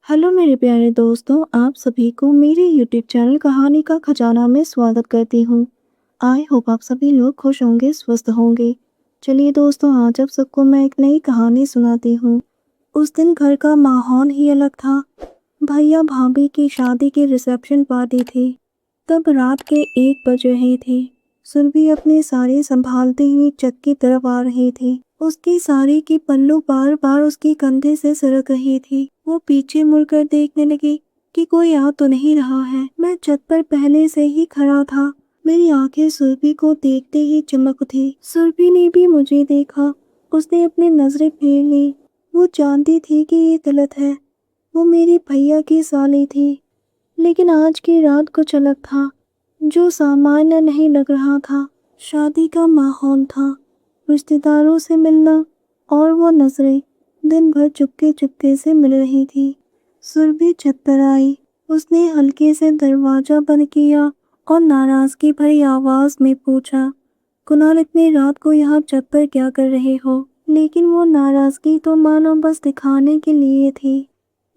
Hello मेरे प्यारे दोस्तों, आप सभी को मेरे यूट्यूब चैनल कहानी का खजाना में स्वागत करती हूँ। आई होप आप सभी लोग खुश होंगे, स्वस्थ होंगे। चलिए दोस्तों, आज आप सबको मैं एक नई कहानी सुनाती हूँ। उस दिन घर का माहौल ही अलग था। भैया भाभी की शादी की रिसेप्शन पार्टी थी। तब रात के 1 बज रहे थे। सुरभि अपनी साड़ी संभालती हुई छत की तरफ आ रही थी। उसकी साड़ी की पल्लू बार बार उसके कंधे से सरक रही थी। वो पीछे मुड़कर देखने लगी कि कोई आ तो नहीं रहा है। मैं छत पर पहले से ही खड़ा था। मेरी आंखें सुरभि को देखते ही चमक उठी। सुरभि ने भी मुझे देखा। उसने अपनी नजरें फेर ली। वो जानती थी कि ये गलत है। वो मेरी भैया की साली थी। लेकिन आज की रात कुछ अलग था, जो सामान्य नहीं लग रहा था। शादी का माहौल था, रिश्तेदारों से मिलना, और वो नजरें दिन भर चुपके चुपके से मिल रही थी। सुरभि छत पर आई। उसने हल्के से दरवाजा बंद किया और नाराजगी भरी आवाज में पूछा, कुणाल, इतनी रात को यहाँ छत पर क्या कर रहे हो? लेकिन वो नाराजगी तो मानो बस दिखाने के लिए थी।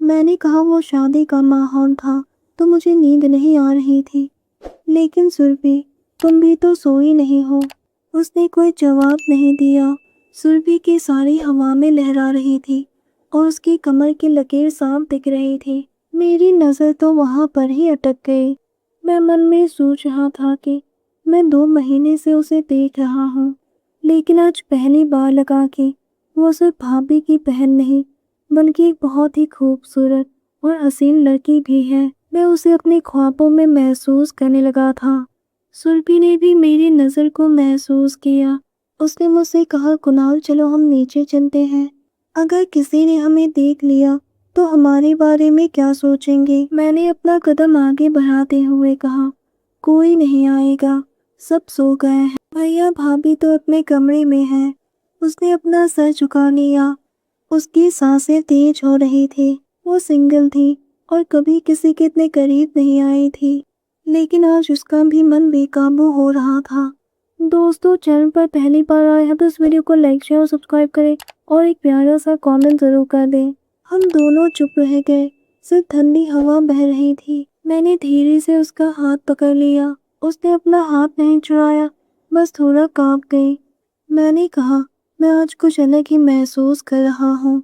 मैंने कहा वो शादी का माहौल था तो मुझे नींद नहीं आ रही थी। लेकिन सुरभि, तुम भी तो सोई नहीं हो। उसने कोई जवाब नहीं दिया। सुरभि की साड़ी हवा में लहरा रही थी और उसकी कमर की लकीर साफ दिख रही थी। मेरी नज़र तो वहां पर ही अटक गई। मैं मन में सोच रहा था कि मैं 2 महीने से उसे देख रहा हूँ, लेकिन आज पहली बार लगा कि वो सिर्फ भाभी की बहन नहीं, बल्कि एक बहुत ही खूबसूरत और हसीन लड़की भी है। मैं उसे अपने ख्वाबों में महसूस करने लगा था। सुरभि ने भी मेरी नज़र को महसूस किया। उसने मुझसे कहा, कुणाल, चलो हम नीचे चलते हैं। अगर किसी ने हमें देख लिया तो हमारे बारे में क्या सोचेंगे? मैंने अपना कदम आगे बढ़ाते हुए कहा, कोई नहीं आएगा, सब सो गए हैं। भैया भाभी तो अपने कमरे में हैं। उसने अपना सर झुका लिया। उसकी सांसें तेज हो रही थी। वो सिंगल थी और कभी किसी के इतने करीब नहीं आई थी। लेकिन आज उसका भी मन बेकाबू हो रहा था। दोस्तों, चैनल पर पहली बार आए हैं तो इस वीडियो को लाइक, शेयर और सब्सक्राइब करें और एक प्यारा सा कमेंट जरूर कर दें। हम दोनों चुप रह गए। सिर्फ ठंडी हवा बह रही थी। मैंने धीरे से उसका हाथ पकड़ लिया। उसने अपना हाथ नहीं छुड़ाया, बस थोड़ा कांप गई। मैंने कहा, मैं आज कुछ अलग ही महसूस कर रहा हूँ।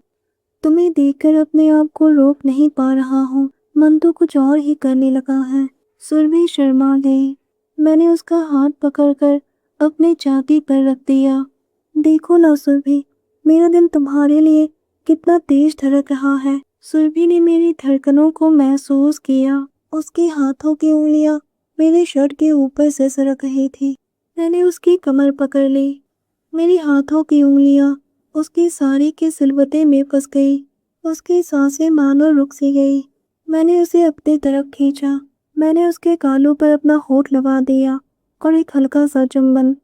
तुम्हें देखकर अपने आप को रोक नहीं पा रहा हूँ। मन तो कुछ और ही करने लगा है। सुरभि शर्मा गई। मैंने उसका हाथ पकड़कर अपनी छाती पर रख दिया। देखो ना सुरभि, मेरा दिल तुम्हारे लिए कितना तेज धड़क रहा है। सुरभि ने मेरी धड़कनों को महसूस किया। उसके हाथों की उंगलियां मेरे शर्ट के ऊपर से सरक रही थी। मैंने उसकी कमर पकड़ ली। मेरी हाथों की उंगलियां उसकी साड़ी के सिलवटे में फंस गई। उसकी सांसें मानो रुक सी गई। मैंने उसे अपनी तरफ खींचा। मैंने उसके गालों पर अपना होठ लगा दिया और एक हल्का सा चुंबन।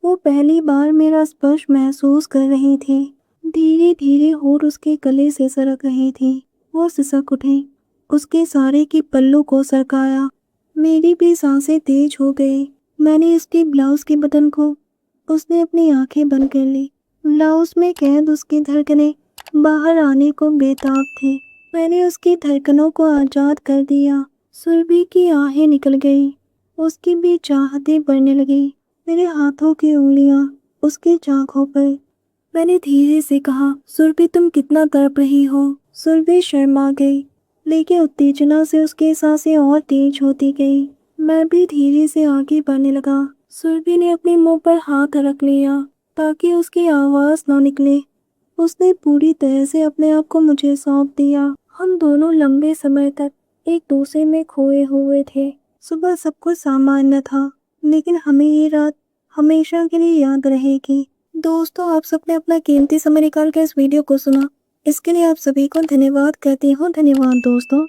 वो पहली बार मेरा स्पर्श महसूस कर रही थी। धीरे धीरे होठ उसके गले से सरक रही थी। वो सिसक उठी। उसके साड़ी की पल्लू को सरकाया। मेरी भी सांसें तेज हो गई। मैंने इसके ब्लाउज के बटन को। उसने अपनी आंखें बंद कर ली। ब्लाउज में कैद उसकी धड़कनें बाहर आने को बेताब थी। मैंने उसकी धड़कनों को आजाद कर दिया। सुरभि की आहें निकल गई। उसकी भी चाहतें बढ़ने लगी। मेरे हाथों की उंगलियां उसकी जांघों पर। मैंने धीरे से कहा, सुरभि, तुम कितना तड़प रही हो? सुरभि शर्मा गई, लेकिन उत्तेजना से उसकी सांसें और तेज होती गई। मैं भी धीरे से आगे बढ़ने लगा। सुरभि ने अपने मुंह पर हाथ रख लिया ताकि उसकी आवाज ना निकले। उसने पूरी तरह से अपने आप को मुझे सौंप दिया। हम दोनों लंबे समय तक एक दूसरे में खोए हुए थे। सुबह सब कुछ सामान्य था, लेकिन हमें ये रात हमेशा के लिए याद रहेगी। दोस्तों, आप सबने अपना कीमती समय निकाल कर इस वीडियो को सुना। इसके लिए आप सभी को धन्यवाद कहती हूँ। धन्यवाद दोस्तों।